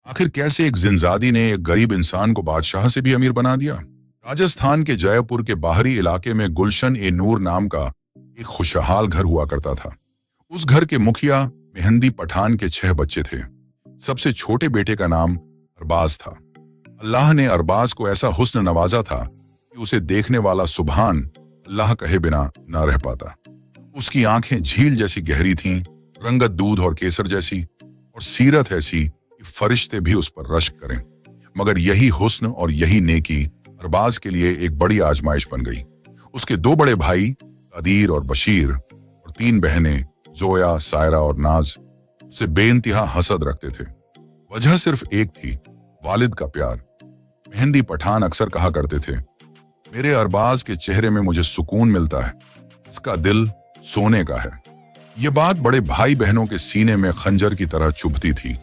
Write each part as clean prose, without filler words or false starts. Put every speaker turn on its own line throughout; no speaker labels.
आखिर कैसे एक जिनजादी ने एक गरीब इंसान को बादशाह से भी अमीर बना दिया? राजस्थान के जयपुर के बाहरी इलाके में गुलशन ए नूर नाम का एक खुशहाल घर हुआ करता था। उस घर के मुखिया मेहंदी पठान के 6 बच्चे थे। सबसे छोटे बेटे का नाम अरबाज था। अल्लाह ने अरबाज को ऐसा हुस्न नवाजा था कि उसे देखने वाला सुभान अल्लाह कहे बिना ना रह पाता। उसकी आंखें झील जैसी गहरी थीं, रंगत दूध और केसर जैसी, और सीरत ऐसी कि फरिश्ते भी उस पर रश्क करें। मगर यही हुस्न और यही नेकी अरबाज के लिए एक बड़ी आजमाइश बन गई। उसके 2 बड़े भाई अदीर और बशीर और 3 बहनें जोया, सायरा और नाज उससे बेइंतहा हसद रखते थे। वजह सिर्फ एक थी, वालिद का प्यार। मेहंदी पठान अक्सर कहा करते थे, मेरे अरबाज के चेहरे में मुझे सुकून मिलता है, इसका दिल सोने का है। ये बात बड़े भाई बहनों के सीने में खंजर की तरह चुभती थी।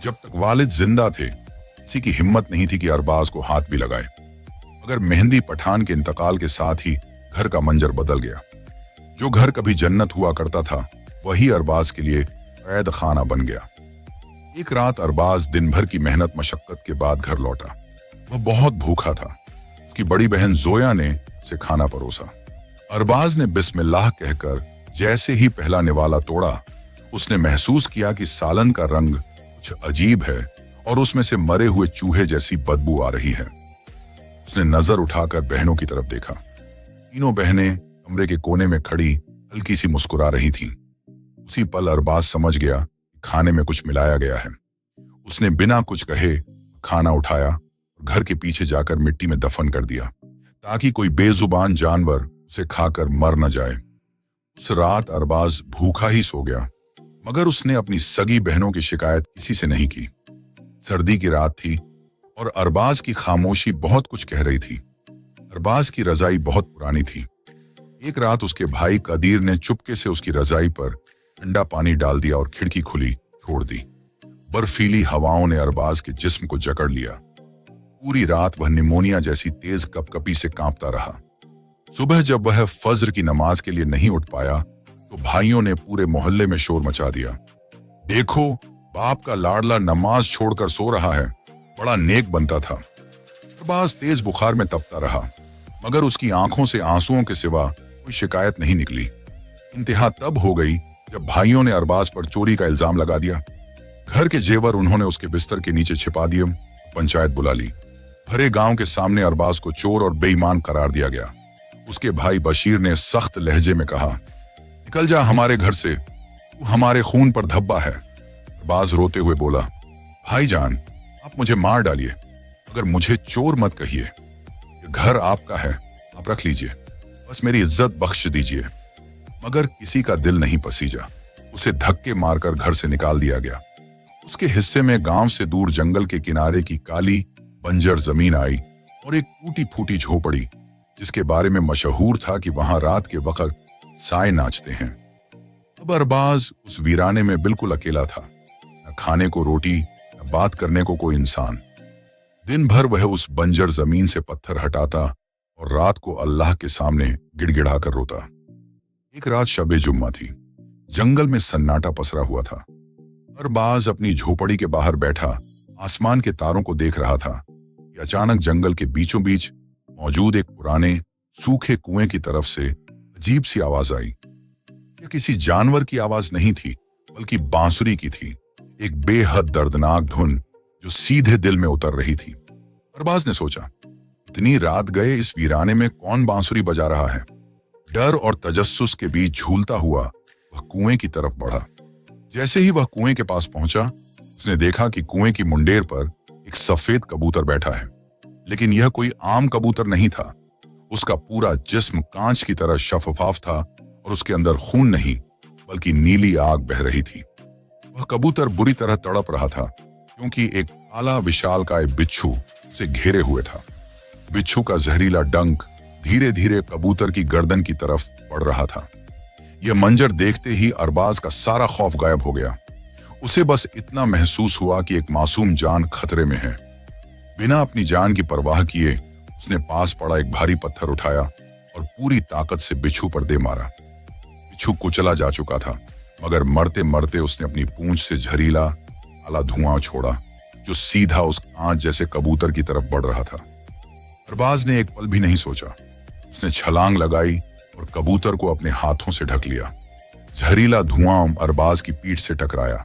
जब तक वालिद जिंदा थे, किसी की हिम्मत नहीं थी कि अरबाज को हाथ भी लगाए। मगर मेहंदी पठान के इंतकाल के साथ ही घर का मंजर बदल गया। जो घर कभी जन्नत हुआ करता था, वही अरबाज के लिए कैद खाना बन गया। एक रात अरबाज दिन भर की मेहनत मशक्कत के बाद घर लौटा। वह बहुत भूखा था। उसकी बड़ी बहन जोया ने उसे खाना परोसा। अरबाज ने बिस्मिल्लाह कहकर जैसे ही पहला निवाला तोड़ा, उसने महसूस किया कि सालन का रंग कुछ अजीब है और उसमें से मरे हुए चूहे जैसी बदबू आ रही है। उसने नजर उठाकर बहनों की तरफ देखा। तीनों बहनें कमरे के कोने में खड़ी हल्की सी मुस्कुरा रही थीं। उसी पल अरबाज समझ गया कि खाने में कुछ मिलाया गया है। उसने बिना कुछ कहे खाना उठाया और घर के पीछे जाकर मिट्टी में दफन कर दिया, ताकि कोई बेजुबान जानवर उसे खाकर मर न जाए। उस रात अरबाज भूखा ही सो गया, मगर उसने अपनी सगी बहनों की शिकायत किसी से नहीं की। सर्दी की रात थी और अरबाज की खामोशी बहुत कुछ कह रही थी। अरबाज की रजाई बहुत पुरानी थी। एक रात उसके भाई कदीर ने चुपके से उसकी रजाई पर ठंडा पानी डाल दिया और खिड़की खुली छोड़ दी। बर्फीली हवाओं ने अरबाज के जिस्म को जकड़ लिया। पूरी रात वह निमोनिया जैसी तेज कपकपी से कांपता रहा। सुबह जब वह फज्र की नमाज के लिए नहीं उठ पाया, तो भाइयों ने पूरे मोहल्ले में शोर मचा दिया। देखो, बाप का लाडला नमाज छोड़कर सो रहा है, बड़ा नेक बनता था। अरबाज तेज बुखार में तपता रहा, मगर उसकी आंखों से आंसुओं के सिवा कोई शिकायत नहीं निकली। इंतहा तब हो गई जब भाइयों ने अरबाज पर चोरी का इल्जाम लगा दिया। घर के जेवर उन्होंने उसके बिस्तर के नीचे छिपा दिए। पंचायत बुला ली। भरे गांव के सामने अरबाज को चोर और बेईमान करार दिया गया। उसके भाई बशीर ने सख्त लहजे में कहा, निकल जा हमारे घर से, तू हमारे खून पर धब्बा है। अरबाज रोते हुए बोला, भाईजान, आप मुझे मार डालिए, मगर मुझे चोर मत कहिए। ये घर आपका है, आप रख लीजिए, बस मेरी इज्जत बख्श दीजिए। मगर किसी का दिल नहीं पसीजा। उसे धक्के मारकर घर से निकाल दिया गया। उसके हिस्से में गांव से दूर जंगल के किनारे की काली बंजर जमीन आई और एक टूटी फूटी झोपड़ी, जिसके बारे में मशहूर था कि वहां रात के वक्त साए नाचते हैं। अब अरबाज उस वीराने में बिल्कुल अकेला था। न खाने को रोटी, न बात करने को कोई इंसान। दिन भर वह उस बंजर जमीन से पत्थर हटाता और रात को अल्लाह के सामने गिड़गिड़ा कर रोता। एक रात शबे जुम्मा थी। जंगल में सन्नाटा पसरा हुआ था। अरबाज अपनी झोपड़ी के बाहर बैठा आसमान के तारों को देख रहा था कि अचानक जंगल के बीचों बीच मौजूद एक पुराने सूखे कुएं की तरफ से अजीब सी आवाज आई। यह किसी जानवर की आवाज नहीं थी, बल्कि बांसुरी की थी। एक बेहद दर्दनाक धुन जो सीधे दिल में उतर रही थी। अरबाज ने सोचा, इतनी रात गए इस वीराने में कौन बांसुरी बजा रहा है? डर और तजस्सुस के बीच झूलता हुआ वह कुएं की तरफ बढ़ा। जैसे ही वह कुएं के पास पहुंचा, उसने देखा कि कुएं की मुंडेर पर एक सफेद कबूतर बैठा है। लेकिन यह कोई आम कबूतर नहीं था। उसका पूरा जिस्म कांच की तरह शफाफ था और उसके अंदर खून नहीं, बल्कि नीली आग बह रही थी। वह कबूतर बुरी तरह तड़प रहा था, क्योंकि एक काला विशालकाय बिच्छू उसे घेरे हुए था। बिच्छू का जहरीला डंक धीरे धीरे कबूतर की गर्दन की तरफ बढ़ रहा था। यह मंजर देखते ही अरबाज का सारा खौफ गायब हो गया। उसे बस इतना महसूस हुआ कि एक मासूम जान खतरे में है। बिना अपनी जान की परवाह किए उसने पास पड़ा एक भारी पत्थर उठाया और पूरी ताकत से बिच्छू पर दे मारा। बिच्छू कुचला जा चुका था, मगर मरते मरते उसने अपनी पूंछ से जहरीला काला धुआं छोड़ा जो सीधा उस कांच जैसे कबूतर की तरफ बढ़ रहा था। अरबाज ने एक पल भी नहीं सोचा। उसने छलांग लगाई और कबूतर को अपने हाथों से ढक लिया। जहरीला धुआं अरबाज की पीठ से टकराया।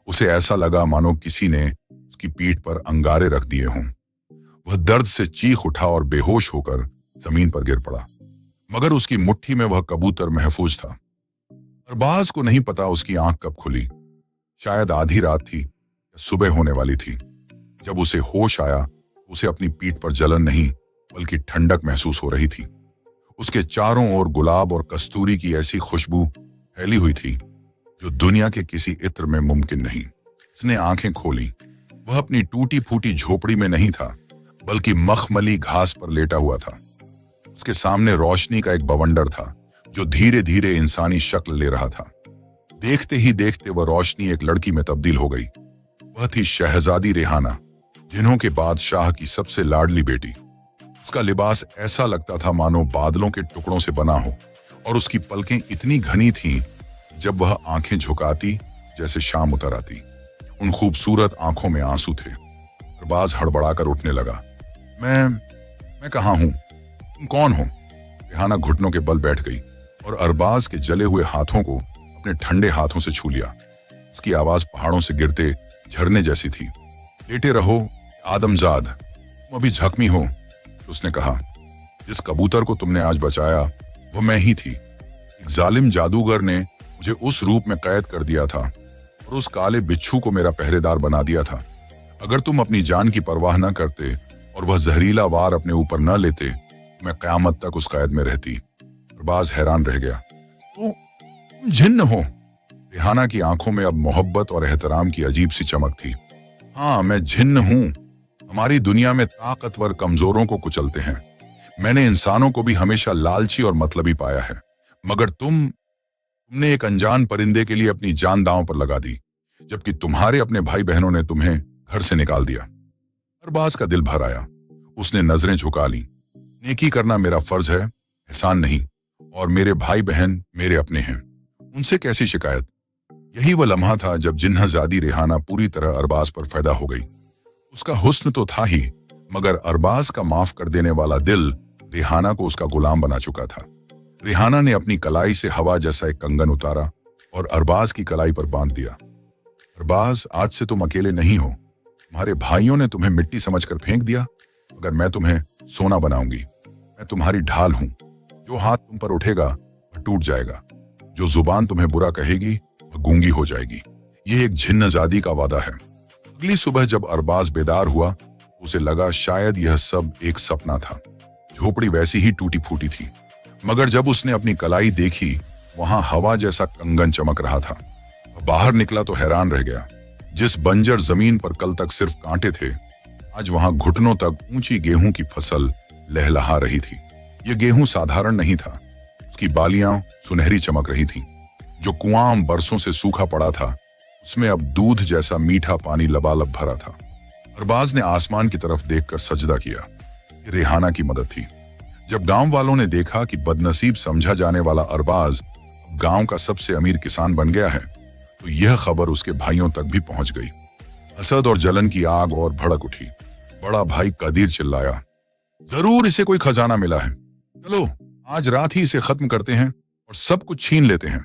उसे ऐसा लगा मानो किसी ने उसकी पीठ पर अंगारे रख दिए हों। वह दर्द से चीख उठा और बेहोश होकर जमीन पर गिर पड़ा, मगर उसकी मुट्ठी में वह कबूतर महफूज था। अरबाज को नहीं पता उसकी आंख कब खुली। शायद आधी रात थी या सुबह होने वाली थी। जब उसे होश आया, उसे अपनी पीठ पर जलन नहीं बल्कि ठंडक महसूस हो रही थी। उसके चारों ओर गुलाब और कस्तूरी की ऐसी खुशबू फैली हुई थी जो दुनिया के किसी इत्र में मुमकिन नहीं। उसने आंखें खोली। वह अपनी टूटी फूटी झोपड़ी में नहीं था, बल्कि मखमली घास पर लेटा हुआ था। उसके सामने रोशनी का एक बवंडर था जो धीरे धीरे इंसानी शक्ल ले रहा था। देखते ही देखते वह रोशनी एक लड़की में तब्दील हो गई। वह थी शहजादी रेहाना, जिन्हों के बादशाह की सबसे लाडली बेटी। उसका लिबास ऐसा लगता था मानो बादलों के टुकड़ों से बना हो, और उसकी पलकें इतनी घनी थीं जब वह आंखें झुकाती जैसे शाम उतर आती। उन खूबसूरत आंखों में आंसू थे। अरबाज हड़बड़ाकर उठने लगा। मैं कहाँ हूं? तुम कौन हो? रेहाना घुटनों के बल बैठ गई और अरबाज के जले हुए हाथों को अपने ठंडे हाथों से छू लिया। उसकी आवाज पहाड़ों से गिरते झरने जैसी थी। लेटे रहो आदमजाद, तुम अभी जख्मी हो, उसने कहा। जिस कबूतर को तुमने आज बचाया वह मैं ही थी। एक जालिम जादूगर ने मुझे उस रूप में कैद कर दिया था और उस काले बिच्छू को मेरा पहरेदार बना दिया था। अगर तुम अपनी जान की परवाह न करते और वह जहरीला वार अपने ऊपर न लेते, मैं कयामत तक उस कैद में रहती। अरबाज हैरान रह गया। तो तुम जिन्न हो? रेहाना की आंखों में अब मोहब्बत और एहतराम की अजीब सी चमक थी। हाँ, मैं जिन्न हूं। हमारी दुनिया में ताकतवर कमजोरों को कुचलते हैं। मैंने इंसानों को भी हमेशा लालची और मतलबी पाया है, मगर तुमने एक अनजान परिंदे के लिए अपनी जान दांव पर लगा दी, जबकि तुम्हारे अपने भाई बहनों ने तुम्हें घर से निकाल दिया। अरबाज का दिल भर आया। उसने नजरें झुका ली। नेकी करना मेरा फर्ज है, एहसान नहीं, और मेरे भाई बहन मेरे अपने हैं, उनसे कैसी शिकायत। यही वह लम्हा था जब जिन्नहजादी रेहाना पूरी तरह अरबाज पर पैदा हो गई। उसका हुस्न तो था ही, मगर अरबाज का माफ कर देने वाला दिल रेहाना को उसका गुलाम बना चुका था। रेहाना ने अपनी कलाई से हवा जैसा एक कंगन उतारा और अरबाज की कलाई पर बांध दिया। अरबाज, आज से तुम अकेले नहीं हो। तुम्हारे भाइयों ने तुम्हें मिट्टी समझकर फेंक दिया, मगर मैं तुम्हें सोना बनाऊंगी। मैं तुम्हारी ढाल हूं। जो हाथ तुम पर उठेगा वह टूट जाएगा। जो जुबान तुम्हें बुरा कहेगी वह गूंगी हो जाएगी। यह एक जिन्नजादी का वादा है। अगली सुबह जब अरबाज बेदार हुआ, उसे लगा शायद यह सब एक सपना था। झोपड़ी वैसी ही टूटी फूटी थी, मगर जब उसने अपनी कलाई देखी, वहां हवा जैसा कंगन चमक रहा था। वह बाहर निकला तो हैरान रह गया। जिस बंजर जमीन पर कल तक सिर्फ कांटे थे, आज वहां घुटनों तक ऊंची गेहूं की फसल लहलहा रही थी। यह गेहूं साधारण नहीं था। उसकी बालियां सुनहरी चमक रही थीं। जो कुआं बरसों से सूखा पड़ा था, उसमें अब दूध जैसा मीठा पानी लबालब भरा था। अरबाज ने आसमान की तरफ देखकर सजदा किया। ये रेहाना की मदद थी। जब गांव वालों ने देखा कि बदनसीब समझा जाने वाला अरबाज गांव का सबसे अमीर किसान बन गया है, तो यह खबर उसके भाइयों तक भी पहुंच गई। हसद और जलन की आग और भड़क उठी। बड़ा भाई कदीर चिल्लाया, जरूर इसे कोई खजाना मिला है। चलो आज रात ही इसे खत्म करते हैं और सब कुछ छीन लेते हैं।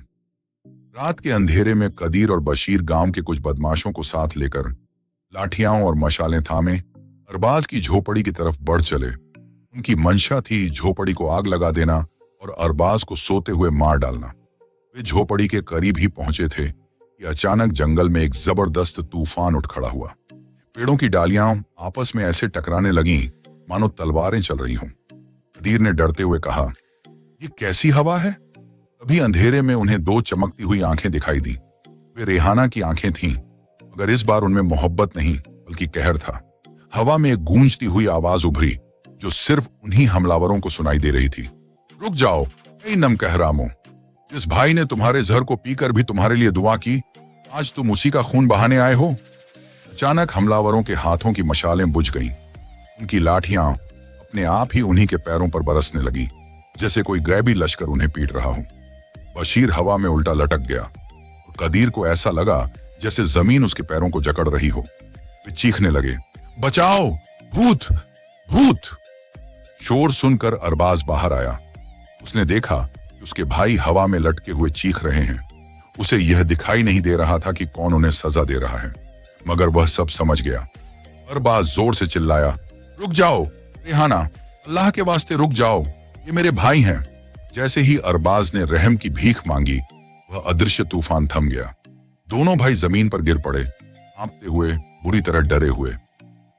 रात के अंधेरे में कदीर और बशीर गांव के कुछ बदमाशों को साथ लेकर लाठियां और मशालें थामे अरबाज की झोपड़ी की तरफ बढ़ चले। उनकी मंशा थी झोपड़ी को आग लगा देना और अरबाज को सोते हुए मार डालना। वे झोपड़ी के करीब ही पहुंचे थे कि अचानक जंगल में एक जबरदस्त तूफान उठ खड़ा हुआ। पेड़ों की डालियां आपस में ऐसे टकराने लगीं मानो तलवारें चल रही हों। कदीर ने डरते हुए कहा, ये कैसी हवा है? तभी अंधेरे में उन्हें दो चमकती हुई आंखें दिखाई दी। वे रेहाना की आंखें थीं, मगर इस बार उनमें मोहब्बत नहीं बल्कि कहर था। हवा में एक गूंजती हुई आवाज उभरी जो सिर्फ उन्हीं हमलावरों को सुनाई दे रही थी। रुक जाओ ऐ नम कहरामो, जिस भाई ने तुम्हारे जहर को पीकर भी तुम्हारे लिए दुआ की, आज तुम उसी का खून बहाने आए हो। अचानक हमलावरों के हाथों की मशालें बुझ गईं। उनकी लाठियां अपने आप ही उन्हीं के पैरों पर बरसने लगी, जैसे कोई गैबी लश्कर उन्हें पीट रहा हो। बशीर हवा में उल्टा लटक गया और कदीर को ऐसा लगा जैसे जमीन उसके पैरों को जकड़ रही हो। वे चीखने लगे, बचाओ, भूत, भूत। शोर सुनकर अरबाज बाहर आया। उसने देखा कि उसके भाई हवा में लटके हुए चीख रहे हैं। उसे यह दिखाई नहीं दे रहा था कि कौन उन्हें सजा दे रहा है, मगर वह सब समझ गया। अरबाज जोर से चिल्लाया, रुक जाओ रेहाना, अल्लाह के वास्ते रुक जाओ, ये मेरे भाई हैं। जैसे ही अरबाज ने रहम की भीख मांगी, वह अदृश्य तूफान थम गया। दोनों भाई जमीन पर गिर पड़े, कांपते हुए, बुरी तरह डरे हुए।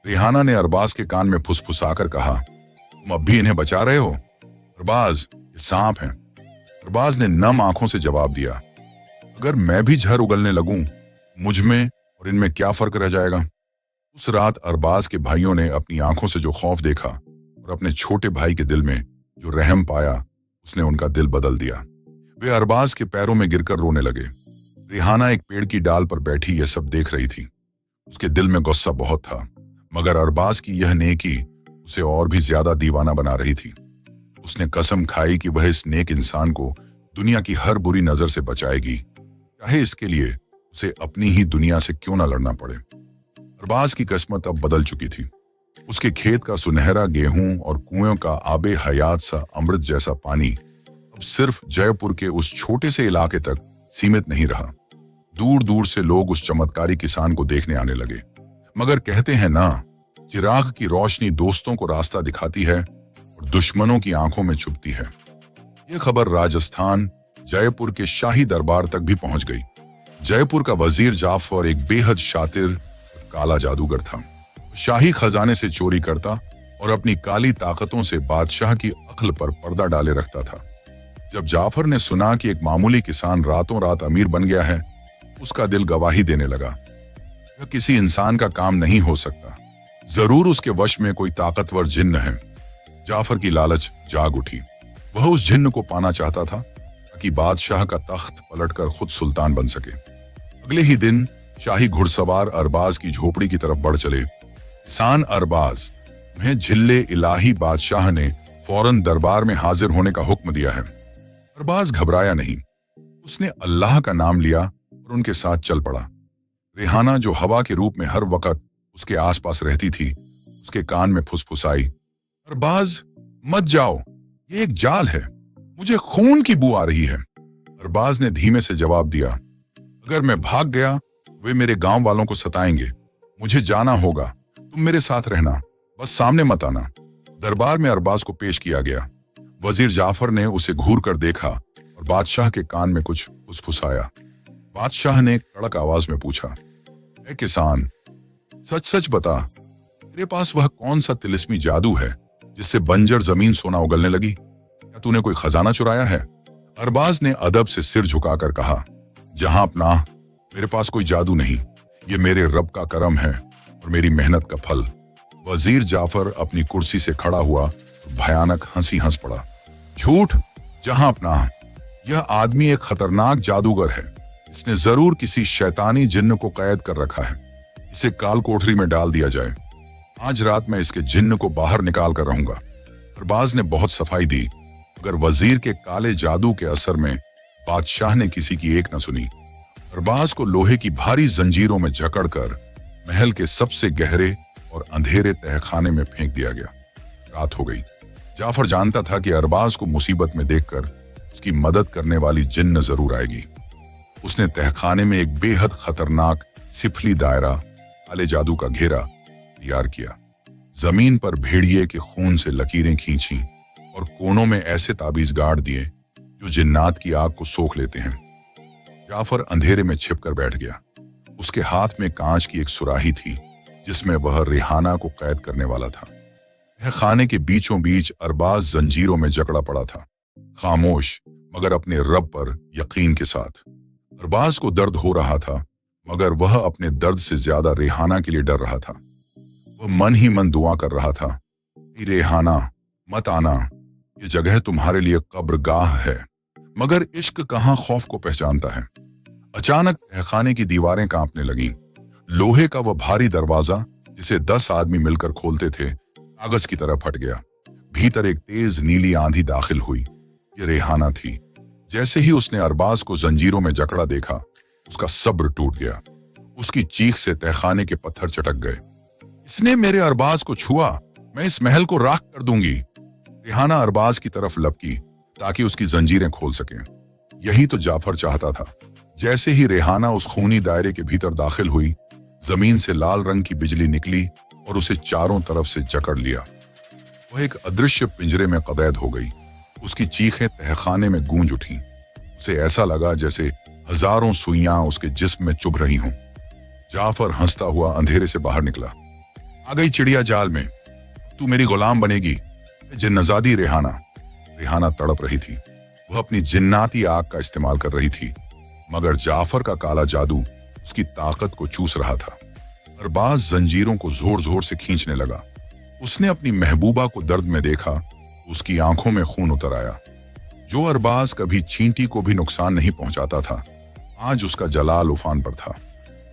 रेहाना ने अरबाज के कान में फुसफुसाकर कहा, तुम अब भी इन्हें बचा रहे हो? अरबाज, ये सांप हैं। अरबाज ने नम आंखों से जवाब दिया, अगर मैं भी जहर उगलने लगूं, मुझ में और इनमें क्या फर्क रह जाएगा? उस रात अरबाज के भाइयों ने अपनी आंखों से जो खौफ देखा और अपने छोटे भाई के दिल में जो रहम पाया, उसने उनका दिल बदल दिया। वे अरबाज के पैरों में गिरकर रोने लगे। रेहाना एक पेड़ की डाल पर बैठी यह सब देख रही थी। उसके दिल में गुस्सा बहुत था, मगर अरबाज की यह नेकी उसे और भी ज्यादा दीवाना बना रही थी। उसने कसम खाई कि वह इस नेक इंसान को दुनिया की हर बुरी नजर से बचाएगी, चाहे इसके लिए उसे अपनी ही दुनिया से क्यों ना लड़ना पड़े। अरबाज की किस्मत अब बदल चुकी थी। उसके खेत का सुनहरा गेहूं और कुएं का आबे हयात सा अमृत जैसा पानी अब सिर्फ जयपुर के उस छोटे से इलाके तक सीमित नहीं रहा। दूर दूर से लोग उस चमत्कारी किसान को देखने आने लगे। मगर कहते हैं ना, चिराग की रोशनी दोस्तों को रास्ता दिखाती है और दुश्मनों की आंखों में छुपती है। यह खबर राजस्थान जयपुर के शाही दरबार तक भी पहुंच गई। जयपुर का वजीर जाफर एक बेहद शातिर काला जादूगर था। शाही खजाने से चोरी करता और अपनी काली ताकतों से बादशाह की अक्ल पर पर्दा डाले रखता था। जब जाफर ने सुना कि एक मामूली किसान रातों रात अमीर बन गया है, उसका दिल गवाही देने लगा। यह किसी इंसान का काम नहीं हो सकता, जरूर उसके वश में कोई ताकतवर जिन्न है। जाफर की लालच जाग उठी। वह उस जिन्न को पाना चाहता था ताकि बादशाह का तख्त पलटकर खुद सुल्तान बन सके। अगले ही दिन शाही घुड़सवार अरबाज की झोपड़ी की तरफ बढ़ चले। किसान अरबाज, तुम्हें झिल्ले इलाही बादशाह ने फौरन दरबार में हाजिर होने का हुक्म दिया है। अरबाज घबराया नहीं, उसने अल्लाह का नाम लिया और उनके साथ चल पड़ा। रेहाना, जो हवा के रूप में हर वक्त उसके आसपास रहती थी, उसके कान में फुसफुसाई, अरबाज मत जाओ, ये एक जाल है, मुझे खून की बू आ रही है। अरबाज ने धीमे से जवाब दिया, अगर मैं भाग गया वे मेरे गांव वालों को सताएंगे, मुझे जाना होगा, तुम मेरे साथ रहना, बस सामने मत आना। दरबार में अरबाज को पेश किया गया। वजीर जाफर ने उसे घूर कर देखा और बादशाह के कान में कुछ फुसफुसाया। बादशाह ने कड़क आवाज में पूछा, ए किसान, सच सच बता, तेरे पास वह कौन सा तिलिस्मी जादू है जिससे बंजर जमीन सोना उगलने लगी? क्या तूने कोई खजाना चुराया है? अरबाज ने अदब से सिर झुकाकर कहा, जहां अपना, मेरे पास कोई जादू नहीं, ये मेरे रब का करम है और मेरी मेहनत का फल। वजीर जाफर अपनी कुर्सी से खड़ा हुआ तो भयानक हंसी हंस पड़ा। झूठ, जहां अपना, यह आदमी एक खतरनाक जादूगर है। इसने जरूर किसी शैतानी जिन्न को कैद कर रखा है। इसे काल कोठरी में डाल दिया जाए। आज रात मैं इसके जिन्न को बाहर निकाल कर रहूंगा। अरबाज ने बहुत सफाई दी, मगर वजीर के काले जादू के असर में बादशाह ने किसी की एक न सुनी। अरबाज को लोहे की भारी जंजीरों में जकड़कर महल के सबसे गहरे और अंधेरे तहखाने में फेंक दिया गया। रात हो गई। जाफर जानता था कि अरबाज को मुसीबत में देखकर उसकी मदद करने वाली जिन्न जरूर आएगी। उसने तहखाने में एक बेहद खतरनाक सिफली दायरा, काले जादू का घेरा तैयार किया। जमीन पर भेड़िए के खून से लकीरें खींची और कोनों में ऐसे ताबीज गाड़ दिए जो जिन्नात की आग को सोख लेते हैं। जाफर अंधेरे में छिपकर बैठ गया। उसके हाथ में कांच की एक सुराही थी जिसमें वह रेहाना को कैद करने वाला था। वह खाने के बीचों बीच अरबाज जंजीरों में जकड़ा पड़ा था, खामोश मगर अपने रब पर यकीन के साथ। अरबाज को दर्द हो रहा था, मगर वह अपने दर्द से ज्यादा रेहाना के लिए डर रहा था। वह मन ही मन दुआ कर रहा था, रेहाना मत आना, ये जगह तुम्हारे लिए कब्रगाह है। मगर इश्क कहाँ खौफ को पहचानता है। अचानक तहखाने की दीवारें कांपने लगीं। लोहे का वह भारी दरवाजा जिसे 10 आदमी मिलकर खोलते थे, कागज की तरह फट गया। भीतर एक तेज नीली आंधी दाखिल हुई। ये रेहाना थी। जैसे ही उसने अरबाज को जंजीरों में जकड़ा देखा, उसका सब्र टूट गया। उसकी चीख से तहखाने के पत्थर चटक गए। इसने मेरे अरबाज को छुआ, मैं इस महल को राख कर दूंगी। रेहाना अरबाज की तरफ लपकी ताकि उसकी जंजीरें खोल सकें। यही तो जाफर चाहता था। जैसे ही रेहाना उस खूनी दायरे के भीतर दाखिल हुई, जमीन से लाल रंग की बिजली निकली और उसे चारों तरफ से जकड़ लिया। वह एक अदृश्य पिंजरे में कैद हो गई। उसकी चीखें तहखाने में गूंज उठी। उसे ऐसा लगा जैसे हजारों सुइयां उसके जिस्म में चुभ रही हों। जाफर हंसता हुआ अंधेरे से बाहर निकला। आ गई चिड़िया जाल में, तू मेरी गुलाम बनेगी जिन्नजादी रेहाना। रेहाना तड़प रही थी। वह अपनी जिन्नाती आग का इस्तेमाल कर रही थी, मगर जाफर का काला जादू उसकी ताकत को चूस रहा था। अरबाज जंजीरों को जोर जोर से खींचने लगा। उसने अपनी महबूबा को दर्द में देखा, उसकी आंखों में खून उतर आया। जो अरबाज कभी चींटी को भी नुकसान नहीं पहुंचाता था, आज उसका जलाल उफान पर था।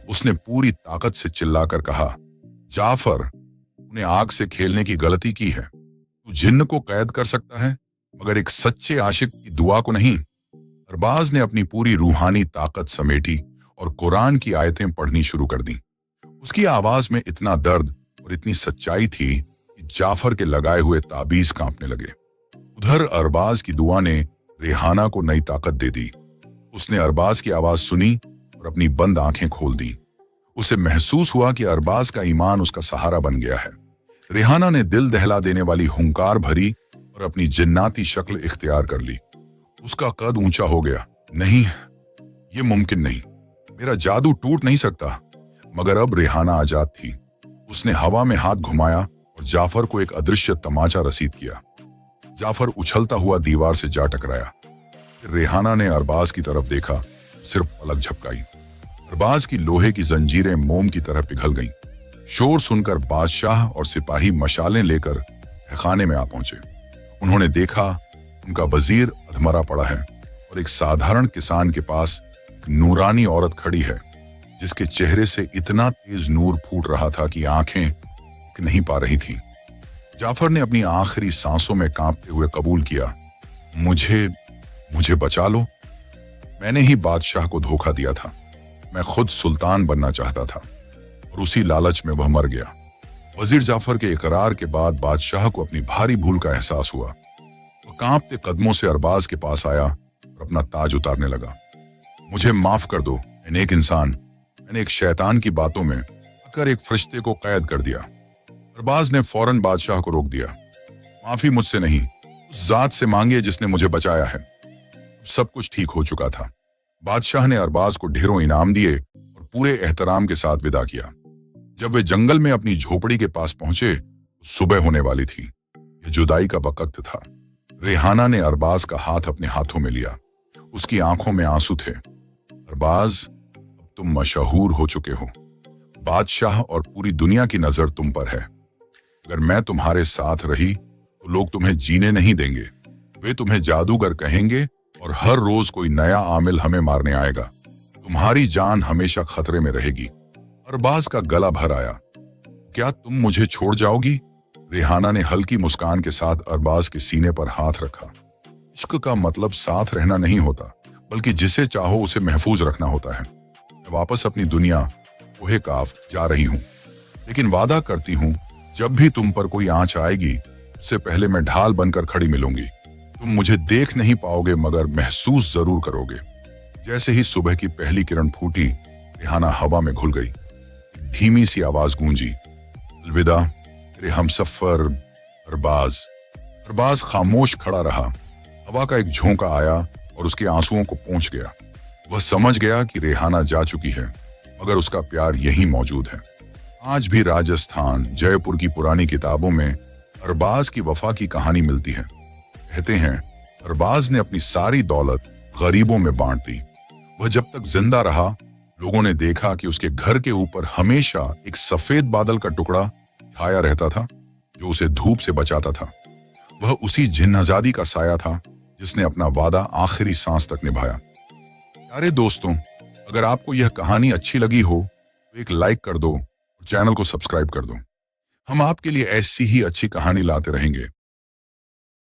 उसने पूरी ताकत से चिल्लाकर कहा, जाफर, तूने आग से खेलने की गलती की है। तू जिन्न को कैद कर सकता है, मगर एक सच्चे आशिक की दुआ को नहीं। अरबाज ने अपनी पूरी रूहानी ताकत समेटी और कुरान की आयतें पढ़नी शुरू कर दी। उसकी आवाज में इतना दर्द और इतनी सच्चाई थी कि जाफर के लगाए हुए ताबीज कांपने लगे। उधर अरबाज की दुआ ने रेहाना को नई ताकत दे दी। उसने अरबाज की आवाज सुनी और अपनी बंद आंखें खोल दी। उसे महसूस हुआ कि अरबाज का ईमान उसका सहारा बन गया है। रेहाना ने दिल दहला देने वाली हुंकार भरी और अपनी जिन्नाती शक्ल इख्तियार कर ली। उसका कद ऊंचा हो गया। नहीं, ये मुमकिन नहीं, मेरा जादू टूट नहीं सकता। मगर अब रेहाना आजाद थी। उसने हवा में हाथ घुमाया और जाफर को एक अदृश्य तमाचा रसीद किया। जाफर उछलता हुआ दीवार से जा टकराया। फिर रेहाना ने अरबाज की तरफ देखा, सिर्फ पलक झपकाई। अरबाज की लोहे की जंजीरें मोम की तरह पिघल गईं। शोर सुनकर बादशाह और सिपाही मशालें लेकर तहखाने में आ पहुंचे। उन्होंने देखा उनका वजीर अधमरा पड़ा है और एक साधारण किसान के पास एक नूरानी औरत खड़ी है, जिसके चेहरे से इतना तेज नूर फूट रहा था कि आंखें टिक नहीं पा रही थीं। जाफर ने अपनी आखिरी सांसों में कांपते हुए कबूल किया, मुझे बचा लो। मैंने ही बादशाह को धोखा दिया था। मैं खुद सुल्तान बनना चाहता था और उसी लालच में वह मर गया। वजीर जाफर के इकरार के बाद बादशाह को अपनी भारी भूल का एहसास हुआ। वह कांपते कदमों से अरबाज के पास आया और अपना ताज उतारने लगा। मुझे माफ कर दो ए नेक इंसान, मैंने एक शैतान की बातों में आकर एक फरिश्ते को कैद कर दिया। अरबाज ने फौरन बादशाह को रोक दिया। माफी मुझसे नहीं, उस जात से मांगिए जिसने मुझे बचाया है। सब कुछ ठीक हो चुका था। बादशाह ने अरबाज को ढेरों इनाम दिए और पूरे एहतराम के साथ विदा किया। जब वे जंगल में अपनी झोपड़ी के पास पहुंचे, सुबह होने वाली थी। यह जुदाई का वक्त था। रेहाना ने अरबाज का हाथ अपने हाथों में लिया। उसकी आंखों में आंसू थे। अरबाज, अब तुम मशहूर हो चुके हो। बादशाह और पूरी दुनिया की नजर तुम पर है। अगर मैं तुम्हारे साथ रही तो लोग तुम्हें जीने नहीं देंगे। वे तुम्हें जादूगर कहेंगे और हर रोज कोई नया आमिल हमें मारने आएगा। तुम्हारी जान हमेशा खतरे में रहेगी। अरबाज का गला भर आया। क्या तुम मुझे छोड़ जाओगी? रेहाना ने हल्की मुस्कान के साथ अरबाज के सीने पर हाथ रखा। इश्क का मतलब साथ रहना नहीं होता, बल्कि जिसे चाहो उसे महफूज रखना होता है। मैं वापस अपनी दुनिया कोहे काफ जा रही हूँ, लेकिन वादा करती हूँ जब भी तुम पर कोई आंच आएगी, उससे पहले मैं ढाल बनकर खड़ी मिलूंगी। तुम मुझे देख नहीं पाओगे, मगर महसूस जरूर करोगे। जैसे ही सुबह की पहली किरण फूटी, रेहाना हवा में घुल गई। धीमी सी आवाज गूंजी, अलविदा तेरे हमसफर अरबाज। अरबाज खामोश खड़ा रहा। हवा का एक झोंका आया और उसके आंसुओं को पोंछ गया। वह समझ गया कि रेहाना जा चुकी है, मगर उसका प्यार यहीं मौजूद है। आज भी राजस्थान, जयपुर की पुरानी किताबों में अरबाज की वफा की कहानी मिलती है। कहते हैं अरबाज ने अपनी सारी दौलत गरीबों में बांट दी। वह जब तक जिंदा रहा, लोगों ने देखा कि उसके घर के ऊपर हमेशा एक सफेद बादल का टुकड़ा छाया रहता था, जो उसे धूप से बचाता था। वह उसी जिन्नजादी का साया था जिसने अपना वादा आखिरी सांस तक निभाया। प्यारे दोस्तों, अगर आपको यह कहानी अच्छी लगी हो तो एक लाइक कर दो और चैनल को सब्सक्राइब कर दो। हम आपके लिए ऐसी ही अच्छी कहानी लाते रहेंगे।